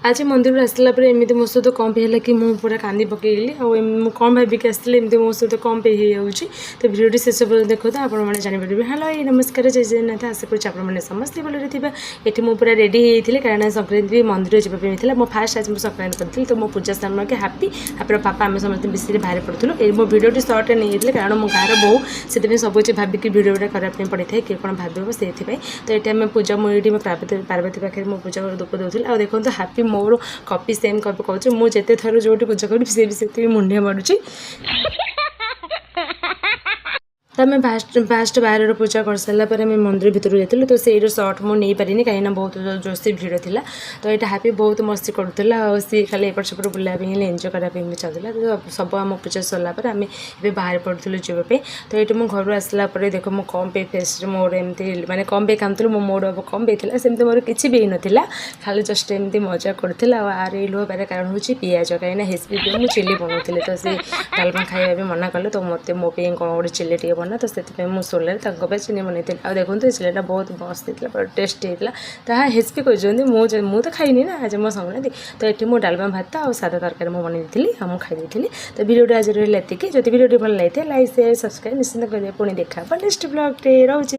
आज मंदिर आसला एमती मो सहित कम पे है कि मुझे पूरा कांदी पकईली कौन भाविक आसती एमती मो सहित कम पे हो तो भिडियो शेष पर्यटन देखो तो आपने जानीपारे। हेलो नमस्कार जय जगन्नाथ आशा करुँच आपने समस्ते भलि थे। ये मुझे पूरा रेडी होती कारण संक्रांति मंदिर जावाई मो फास्ट आज संक्रांति करी तो मो पूजा स्थान के हापी आप पापा आम समस्त मिसिक बाहर पड़ूँ। ये मो भिडियो सर्ट नहीं कारण मो गाँव बो से सब किसी भाविक भिडियोटा करने पड़े था किए कौन भाव से तो ये आम पूजा मुझे पार्वती पाखे मो पूजा धूप दूसरी आ देखो हापी मोर कपी सेम कपी कहूँ मुझे थर जो पूजा करी सी भी मुंडिया मारुची। तो आम फास्ट बाहर पूजा कर सारापर आम मंदिर भितर जाइलु तो से सर्ट मुझे नहीं पारिनी कहीं बहुत जोशी भिड़ था। तो ये हापी बहुत मस्ती करूला सी खाली एपट सेपट बुलाप एंजय करने चाहूला। तो सब आम पूजा सरलापर आम ए बाहर पड़ूँ जावाई। तो ये मुझे घर आसला देख मो कम पे फेस मोर एमती माने कम पे कामु मो मोड़ अब कम पे थी सेमती मोर किसी भी ना खाली जस्ट एमती मजा करूला। आर लुह पार कारण हूँ पिज कहीं हेसपी मुझे चिली बनाऊली तो सी डालमा खाଇବା मना कले तो मत मो कौन गोटे चिली टे बना तो से सोलर चीनी बनई आ देखो ये चिलीटा बहुत मस्त होता पूरा टेस्ट होता ताहा हेसपी कहते मुझे खाइनी ना आज मो संक्रांति। तो ये मुझे डालमा भात और सादा तरकारी मुझे बनई और मुझे खाई तो भिडियो आज रही जब भिडियो भल लगी लाइक शेयर सब्सक्राइब निश्चिंत करेंगे। पुणी देखा नेक्स्ट ब्लॉग टे रोचे।